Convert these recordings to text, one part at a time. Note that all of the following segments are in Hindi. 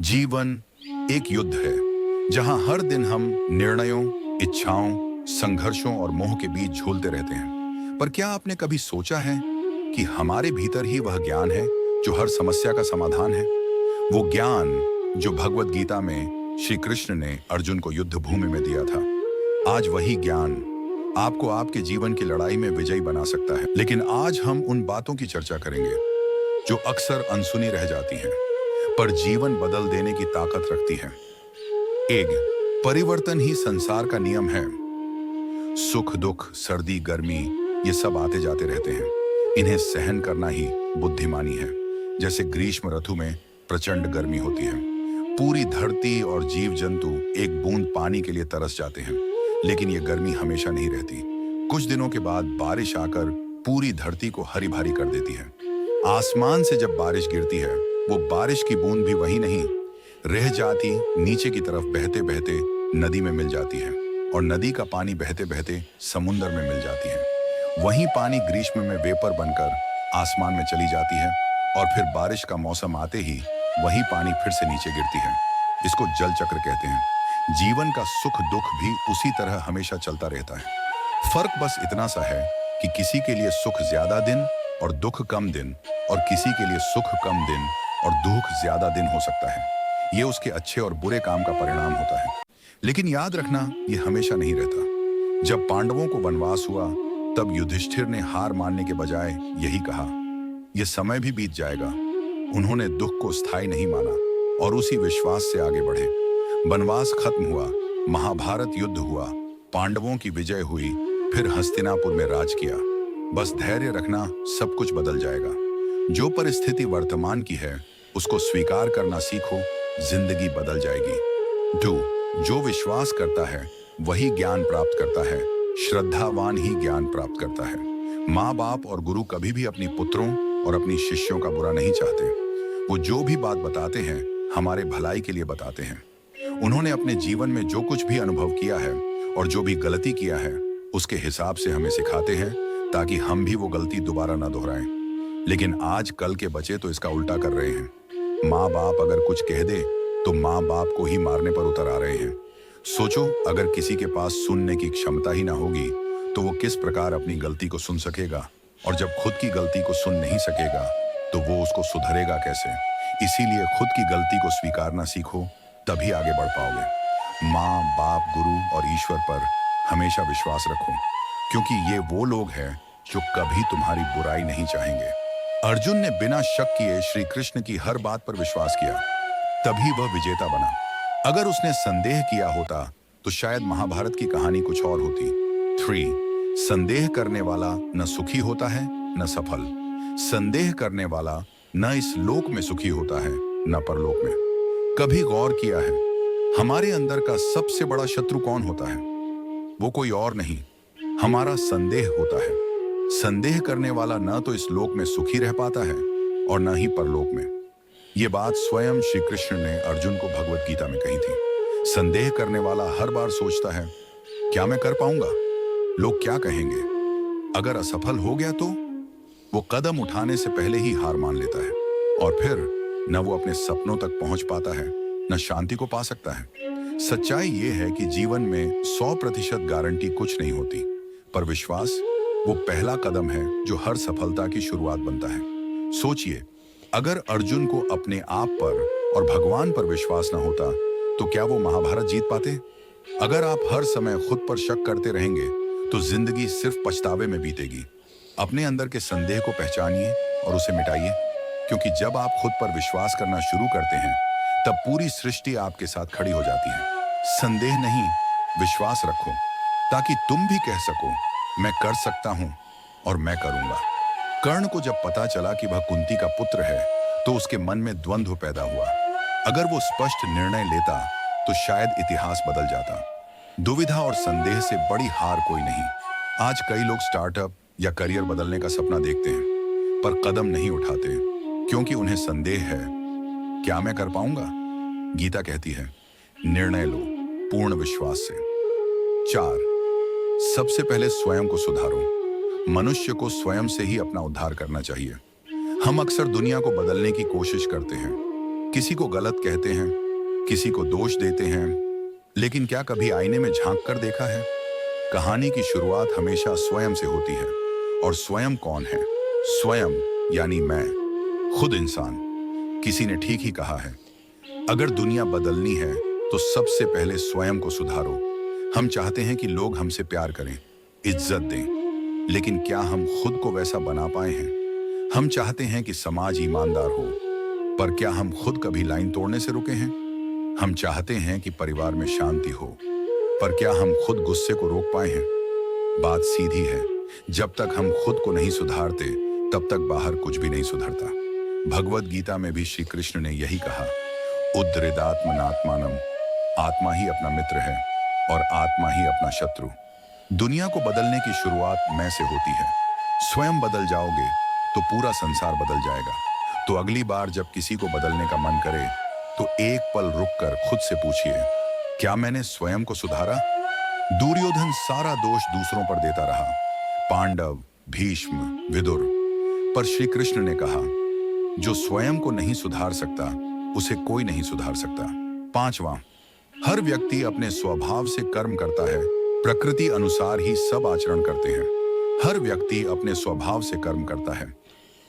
जीवन एक युद्ध है जहां हर दिन हम निर्णयों, इच्छाओं, संघर्षों और मोह के बीच झूलते रहते हैं। पर क्या आपने कभी सोचा है कि हमारे भीतर ही वह ज्ञान है जो हर समस्या का समाधान है? वो ज्ञान जो भगवत गीता में श्री कृष्ण ने अर्जुन को युद्ध भूमि में दिया था। आज वही ज्ञान आपको आपके जीवन की लड़ाई में विजयी बना सकता है। लेकिन आज हम उन बातों की चर्चा करेंगे जो अक्सर अनसुनी रह जाती हैं, पर जीवन बदल देने की ताकत रखती है। एक, परिवर्तन ही संसार का नियम है। सुख दुख, सर्दी गर्मी, ये सब आते जाते रहते हैं। इन्हें सहन करना ही बुद्धिमानी है। जैसे ग्रीष्म ऋतु में प्रचंड गर्मी होती है, पूरी धरती और जीव जंतु एक बूंद पानी के लिए तरस जाते हैं। लेकिन ये गर्मी हमेशा नहीं रहती। कुछ दिनों के बाद बारिश आकर पूरी धरती को हरी भरी कर देती है। आसमान से जब बारिश गिरती है, वो बारिश की बूंद भी वही नहीं रह जाती, नीचे की तरफ बहते बहते नदी में मिल जाती है, और नदी का पानी बहते बहते समुद्र में मिल जाती है। वही पानी ग्रीष्म में वेपर बनकर आसमान में चली जाती है, और फिर बारिश का मौसम आते ही वही पानी फिर से नीचे गिरती है। इसको जल चक्र कहते हैं। जीवन का सुख दुख भी उसी तरह हमेशा चलता रहता है। फर्क बस इतना सा है कि किसी के लिए सुख ज्यादा दिन और दुख कम दिन, और किसी के लिए सुख कम दिन और दुख ज्यादा दिन हो सकता है। ये उसके अच्छे और बुरे काम का परिणाम होता है। लेकिन याद रखना, ये हमेशा नहीं रहता। जब पांडवों को वनवास हुआ, तब युधिष्ठिर ने हार मानने के बजाय यही कहा, यह समय भी बीत जाएगा। उन्होंने दुख को स्थायी नहीं माना और उसी विश्वास से आगे बढ़े। वनवास खत्म हुआ, महाभारत युद्ध हुआ, पांडवों की विजय हुई, फिर हस्तिनापुर में राज किया। बस धैर्य रखना, सब कुछ बदल जाएगा। जो परिस्थिति वर्तमान की है उसको स्वीकार करना सीखो, जिंदगी बदल जाएगी। 2, जो विश्वास करता है वही ज्ञान प्राप्त करता है। श्रद्धावान ही ज्ञान प्राप्त करता है। माँ बाप और गुरु कभी भी अपनी पुत्रों और अपनी शिष्यों का बुरा नहीं चाहते। वो जो भी बात बताते हैं हमारे भलाई के लिए बताते हैं। उन्होंने अपने जीवन में जो कुछ भी अनुभव किया है और जो भी गलती किया है उसके हिसाब से हमें सिखाते हैं, ताकि हम भी वो गलती दोबारा ना दोहराएं। लेकिन आज कल के बच्चे तो इसका उल्टा कर रहे हैं। माँ बाप अगर कुछ कह दे तो माँ बाप को ही मारने पर उतर आ रहे हैं। सोचो, अगर किसी के पास सुनने की क्षमता ही ना होगी तो वो किस प्रकार अपनी गलती को सुन सकेगा, और जब खुद की गलती को सुन नहीं सकेगा तो वो उसको सुधरेगा कैसे? इसीलिए खुद की गलती को स्वीकारना सीखो, तभी आगे बढ़ पाओगे। माँ बाप, गुरु और ईश्वर पर हमेशा विश्वास रखो, क्योंकि ये वो लोग हैं जो कभी तुम्हारी बुराई नहीं चाहेंगे। अर्जुन ने बिना शक किए श्री कृष्ण की हर बात पर विश्वास किया, तभी वह विजेता बना। अगर उसने संदेह किया होता तो शायद महाभारत की कहानी कुछ और होती। 3, संदेह करने वाला न सुखी होता है न सफल। संदेह करने वाला न इस लोक में सुखी होता है न परलोक में। कभी गौर किया है, हमारे अंदर का सबसे बड़ा शत्रु कौन होता है? वो कोई और नहीं, हमारा संदेह होता है। संदेह करने वाला न तो इस लोक में सुखी रह पाता है और न ही परलोक में। ये बात स्वयं श्री कृष्ण ने अर्जुन को भगवत गीता में कही थी। संदेह करने वाला हर बार सोचता है, क्या मैं कर पाऊंगा? लोग क्या कहेंगे? अगर असफल हो गया तो? वो कदम उठाने से पहले ही हार मान लेता है, और फिर न वो अपने सपनों तक पहुंच पाता है न शांति को पा सकता है। सच्चाई ये है कि जीवन में 100% गारंटी कुछ नहीं होती, पर विश्वास वो पहला कदम है जो हर सफलता की शुरुआत बनता है। सोचिए, अगर अर्जुन को अपने आप पर और भगवान पर विश्वास न होता तो क्या वो महाभारत जीत पाते? अगर आप हर समय खुद पर शक करते रहेंगे तो जिंदगी सिर्फ पछतावे में बीतेगी। अपने अंदर के संदेह को पहचानिए और उसे मिटाइए, क्योंकि जब आप खुद पर विश्वास करना शुरू करते हैं तब पूरी सृष्टि आपके साथ खड़ी हो जाती है। संदेह नहीं, विश्वास रखो, ताकि तुम भी कह सको, मैं कर सकता हूं और मैं करूंगा। कर्ण को जब पता चला कि वह कुंती का पुत्र है तो उसके मन में द्वंद्व पैदा हुआ। अगर वो स्पष्ट निर्णय लेता तो शायद इतिहास बदल जाता। दुविधा और संदेह से बड़ी हार कोई नहीं। आज कई लोग स्टार्टअप या करियर बदलने का सपना देखते हैं, पर कदम नहीं उठाते क्योंकि उन्हें संदेह है, क्या मैं कर पाऊंगा? गीता कहती है, निर्णय लो पूर्ण विश्वास से। 4, सबसे पहले स्वयं को सुधारो। मनुष्य को स्वयं से ही अपना उद्धार करना चाहिए। हम अक्सर दुनिया को बदलने की कोशिश करते हैं, किसी को गलत कहते हैं, किसी को दोष देते हैं, लेकिन क्या कभी आईने में झांक कर देखा है? कहानी की शुरुआत हमेशा स्वयं से होती है। और स्वयं कौन है? स्वयं यानी मैं, खुद इंसान। किसी ने ठीक ही कहा है, अगर दुनिया बदलनी है तो सबसे पहले स्वयं को सुधारो। हम चाहते हैं कि लोग हमसे प्यार करें, इज्जत दें, लेकिन क्या हम खुद को वैसा बना पाए हैं? हम चाहते हैं कि समाज ईमानदार हो, पर क्या हम खुद कभी लाइन तोड़ने से रुके हैं? हम चाहते हैं कि परिवार में शांति हो, पर क्या हम खुद गुस्से को रोक पाए हैं? बात सीधी है, जब तक हम खुद को नहीं सुधारते तब तक बाहर कुछ भी नहीं सुधरता। भगवत गीता में भी श्री कृष्ण ने यही कहा, उद्धरेदात्मनात्मानम, आत्मा ही अपना मित्र है और आत्मा ही अपना शत्रु। दुनिया को बदलने की शुरुआत मैं से होती है। स्वयं बदल जाओगे तो पूरा संसार बदल जाएगा। तो अगली बार जब किसी को बदलने का मन करे तो एक पल रुककर खुद से पूछिए, क्या मैंने स्वयं को सुधारा? दुर्योधन सारा दोष दूसरों पर देता रहा, पांडव, भीष्म, विदुर, पर श्री कृष्ण ने कहा, जो स्वयं को नहीं सुधार सकता उसे कोई नहीं सुधार सकता। 5वां, हर व्यक्ति अपने स्वभाव से कर्म करता है, प्रकृति अनुसार ही सब आचरण करते हैं। हर व्यक्ति अपने स्वभाव से कर्म करता है।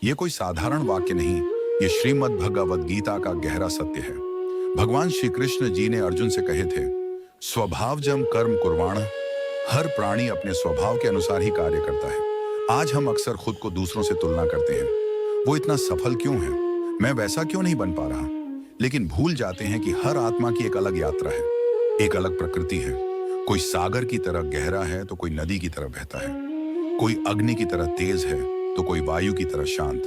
यह कोई साधारण वाक्य नहीं, ये श्रीमद् भगवद गीता का गहरा सत्य है। भगवान श्री कृष्ण जी ने अर्जुन से कहे थे, स्वभावजम कर्म कुर्वाण, हर प्राणी अपने स्वभाव के अनुसार ही कार्य करता है। आज हम अक्सर खुद को दूसरों से तुलना करते हैं, वो इतना सफल क्यों है, मैं वैसा क्यों नहीं बन पा रहा, लेकिन भूल जाते हैं कि हर आत्मा की एक अलग यात्रा है, एक अलग प्रकृति है। कोई सागर की तरह गहरा है तो कोई नदी की तरह बहता है, कोई अग्नि की तरह तेज है तो कोई वायु की तरह शांत।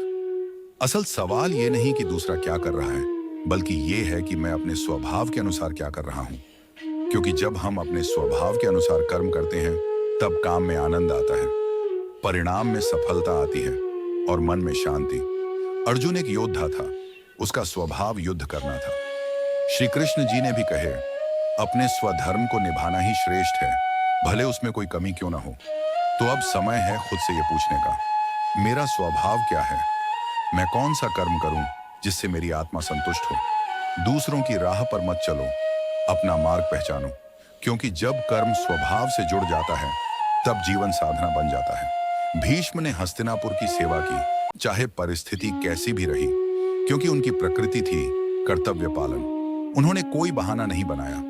असल सवाल ये नहीं कि दूसरा क्या कर रहा है, बल्कि ये है कि मैं अपने स्वभाव के अनुसार क्या कर रहा हूं। क्योंकि जब हम अपने स्वभाव के अनुसार कर्म करते हैं तब काम में आनंद आता है, परिणाम में सफलता आती है और मन में शांति। अर्जुन एक योद्धा था, उसका स्वभाव युद्ध करना था। श्री कृष्ण जी ने भी कहे, अपने स्वधर्म को निभाना ही श्रेष्ठ है, भले उसमें कोई कमी क्यों ना हो। तो अब समय है खुद से ये पूछने का, मेरा स्वभाव क्या है? मैं कौन सा कर्म करूं जिससे मेरी आत्मा संतुष्ट हो? दूसरों की राह पर मत चलो, अपना मार्ग पहचानो। क्योंकि जब कर्म स्वभाव से जुड़ जाता है तब जीवन साधना बन जाता है। भीष्म ने हस्तिनापुर की सेवा की, चाहे परिस्थिति कैसी भी रही, क्योंकि उनकी प्रकृति थी कर्तव्य पालन। उन्होंने कोई बहाना नहीं बनाया।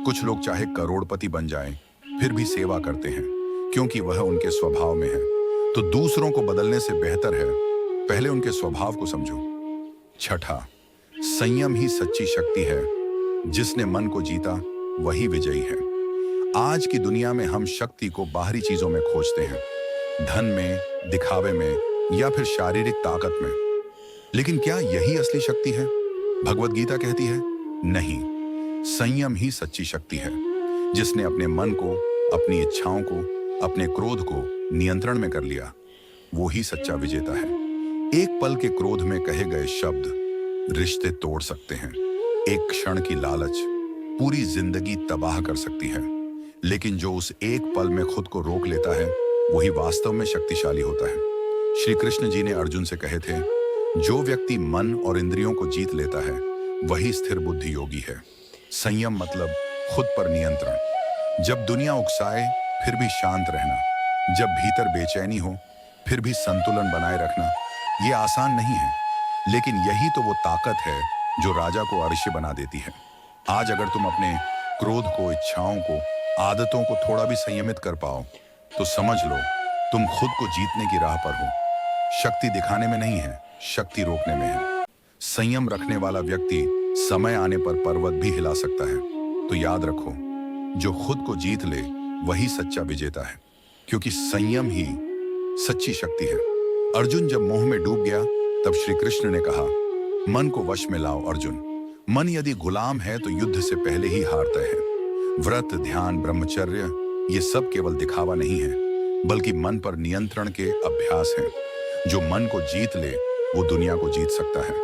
कुछ लोग चाहे करोड़पति बन जाएं, फिर भी सेवा करते हैं, क्योंकि वह उनके स्वभाव में है। तो दूसरों को बदलने से बेहतर है पहले उनके स्वभाव को समझो। 6, संयम ही सच्ची शक्ति है, जिसने मन को जीता वही विजयी है। आज की दुनिया में हम शक्ति को बाहरी चीजों में खोजते हैं, धन में, दिखावे में या फिर शारीरिक ताकत में। लेकिन क्या यही असली शक्ति है? भगवत गीता कहती है, नहीं, संयम ही सच्ची शक्ति है। जिसने अपने मन को, अपनी इच्छाओं को, अपने क्रोध को नियंत्रण में कर लिया, वो ही सच्चा विजेता है। एक पल के क्रोध में कहे गए शब्द रिश्ते तोड़ सकते हैं। एक क्षण की लालच पूरी जिंदगी तबाह कर सकती है। लेकिन जो उस एक पल में खुद को रोक लेता है, वही वास्तव में शक्तिशाली होता है। श्री कृष्ण जी ने अर्जुन से कहे थे, जो व्यक्ति मन और इंद्रियों को जीत लेता है वही स्थिर बुद्धि योगी है। संयम मतलब खुद पर नियंत्रण। जब दुनिया उकसाए फिर भी शांत रहना, जब भीतर बेचैनी हो फिर भी संतुलन बनाए रखना, ये आसान नहीं है, लेकिन यही तो वो ताकत है जो राजा को अर्शी बना देती है। आज अगर तुम अपने क्रोध को, इच्छाओं को, आदतों को थोड़ा भी संयमित कर पाओ तो समझ लो तुम खुद को जीतने की राह पर हो। शक्ति दिखाने में नहीं है, शक्ति रोकने में है। संयम रखने वाला व्यक्ति समय आने पर पर्वत भी हिला सकता है। तो याद रखो, जो खुद को जीत ले वही सच्चा विजेता है, क्योंकि संयम ही सच्ची शक्ति है। अर्जुन जब मोह में डूब गया तब श्री कृष्ण ने कहा, मन को वश में लाओ अर्जुन। मन यदि गुलाम है तो युद्ध से पहले ही हारता है। व्रत, ध्यान, ब्रह्मचर्य ये सब केवल दिखावा नहीं है, बल्कि मन पर नियंत्रण के अभ्यास हैं। जो मन को जीत ले वो दुनिया को जीत सकता है।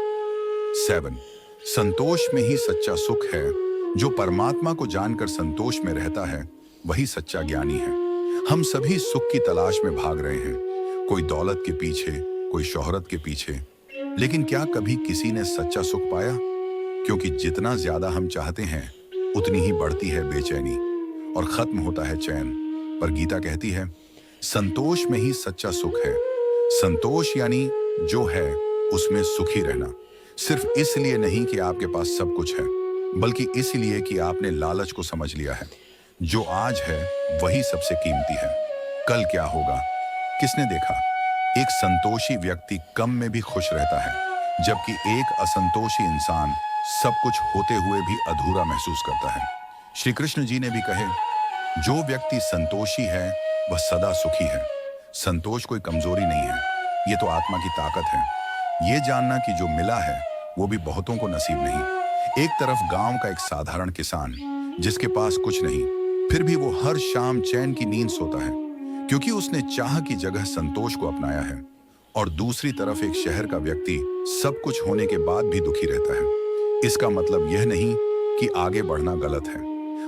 7, संतोष में ही सच्चा सुख है। जो परमात्मा को जानकर संतोष में रहता है वही सच्चा ज्ञानी है। हम सभी सुख की तलाश में भाग रहे हैं, कोई दौलत के पीछे, कोई शोहरत के पीछे, लेकिन क्या कभी किसी ने सच्चा सुख पाया? क्योंकि जितना ज्यादा हम चाहते हैं उतनी ही बढ़ती है बेचैनी और खत्म होता है चैन। पर गीता कहती है संतोष में ही सच्चा सुख है। संतोष यानी जो है उसमें सुखी रहना, सिर्फ इसलिए नहीं कि आपके पास सब कुछ है, बल्कि इसलिए कि आपने लालच को समझ लिया है। जो आज है वही सबसे कीमती है, कल क्या होगा किसने देखा। एक संतोषी व्यक्ति कम में भी खुश रहता है, जबकि एक असंतोषी इंसान सब कुछ होते हुए भी अधूरा महसूस करता है। श्री कृष्ण जी ने भी कहे, जो व्यक्ति संतोषी है वह सदा सुखी है। संतोष कोई कमजोरी नहीं है, ये तो आत्मा की ताकत है। ये जानना कि जो मिला है वो भी बहुतों को नसीब नहीं। एक तरफ गांव का एक साधारण किसान जिसके पास कुछ नहीं, फिर भी वो हर शाम चैन की नींद सोता है क्योंकि उसने चाह की जगह संतोष को अपनाया है। और दूसरी तरफ एक शहर का व्यक्ति सब कुछ होने के बाद भी दुखी रहता है। इसका मतलब यह नहीं कि आगे बढ़ना गलत है,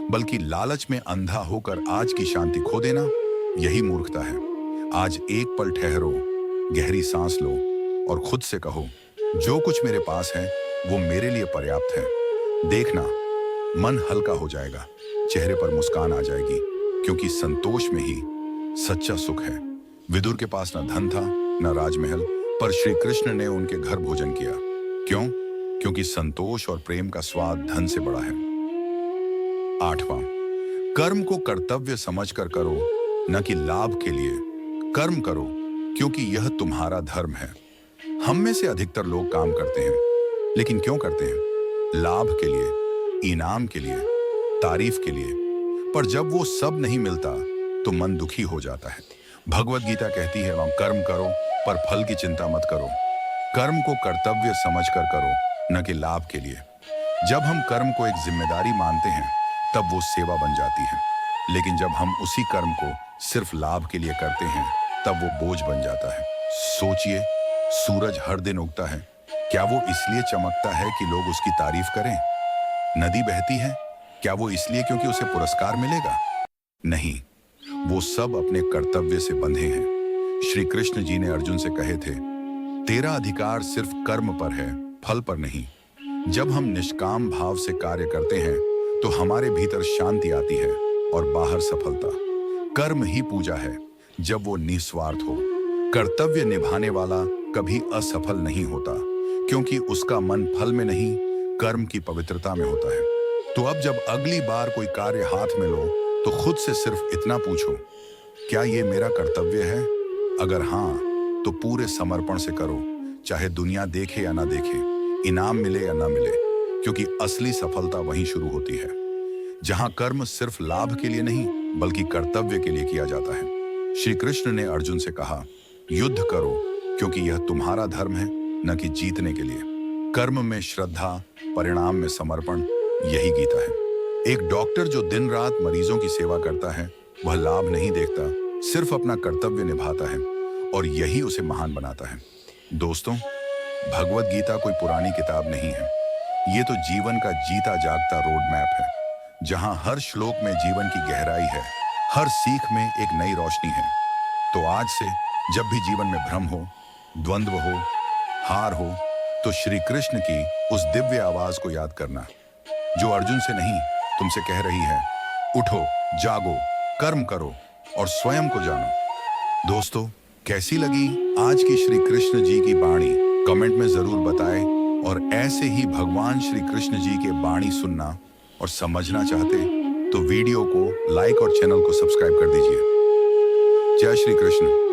बल्कि लालच में अंधा होकर आज की शांति खो देना यही मूर्खता है। आज एक पल ठहरो, गहरी सांस लो और खुद से कहो, जो कुछ मेरे पास है वो मेरे लिए पर्याप्त है। देखना, मन हल्का हो जाएगा, चेहरे पर मुस्कान आ जाएगी, क्योंकि संतोष में ही सच्चा सुख है। विदुर के पास न धन था न राजमहल, पर श्री कृष्ण ने उनके घर भोजन किया। क्यों? क्योंकि संतोष और प्रेम का स्वाद धन से बड़ा है। 8वां, कर्म को कर्तव्य समझकर करो, न कि लाभ के लिए। कर्म करो क्योंकि यह तुम्हारा धर्म है। हम में से अधिकतर लोग काम करते हैं, लेकिन क्यों करते हैं? लाभ के लिए, इनाम के लिए, तारीफ के लिए। पर जब वो सब नहीं मिलता तो मन दुखी हो जाता है। भगवत गीता कहती है, कर्म करो पर फल की चिंता मत करो। कर्म को कर्तव्य समझकर करो, न कि लाभ के लिए। जब हम कर्म को एक जिम्मेदारी मानते हैं तब वो सेवा बन जाती है, लेकिन जब हम उसी कर्म को सिर्फ लाभ के लिए करते हैं तब वो बोझ बन जाता है। सोचिए, सूरज हर दिन उगता है, क्या वो इसलिए चमकता है कि लोग उसकी तारीफ करें? नदी बहती है, क्या वो इसलिए क्योंकि उसे पुरस्कार मिलेगा? नहीं, वो सब अपने कर्तव्य से बंधे हैं। श्री कृष्ण जी ने अर्जुन से कहे थे, तेरा अधिकार सिर्फ कर्म पर है, फल पर नहीं। जब हम निष्काम भाव से कार्य करते हैं तो हमारे भीतर शांति आती है और बाहर सफलता। कर्म ही पूजा है जब वो निस्वार्थ हो। कर्तव्य निभाने वाला कभी असफल नहीं होता, क्योंकि उसका मन फल में नहीं, कर्म की पवित्रता में होता है। तो अब जब अगली बार कोई कार्य हाथ में लो तो खुद से सिर्फ इतना पूछो, क्या ये मेरा कर्तव्य है? अगर हाँ, तो पूरे समर्पण से करो, चाहे दुनिया देखे या ना देखे, इनाम मिले या ना मिले, क्योंकि असली सफलता वहीं शुरू होती है जहां कर्म सिर्फ लाभ के लिए नहीं बल्कि कर्तव्य के लिए किया जाता है। श्री कृष्ण ने अर्जुन से कहा, युद्ध करो क्योंकि यह तुम्हारा धर्म है, न कि जीतने के लिए। कर्म में श्रद्धा, परिणाम में समर्पण, यही गीता है। एक डॉक्टर जो दिन रात मरीजों की सेवा करता है वह लाभ नहीं देखता, सिर्फ अपना कर्तव्य निभाता है, और यही उसे महान बनाता है। दोस्तों, भगवत गीता कोई पुरानी किताब नहीं है, ये तो जीवन का जीता जागता रोड मैप है, जहां हर श्लोक में जीवन की गहराई है, हर सीख में एक नई रोशनी है। तो आज से जब भी जीवन में भ्रम हो, द्वंद्व हो, हार हो, तो श्री कृष्ण की उस दिव्य आवाज को याद करना, जो अर्जुन से नहीं तुमसे कह रही है, उठो, जागो, कर्म करो और स्वयं को जानो। दोस्तों, कैसी लगी आज की श्री कृष्ण जी की वाणी? कमेंट में जरूर बताएं, और ऐसे ही भगवान श्री कृष्ण जी के वाणी सुनना और समझना चाहते तो वीडियो को लाइक और चैनल को सब्सक्राइब कर दीजिए। जय श्री कृष्ण।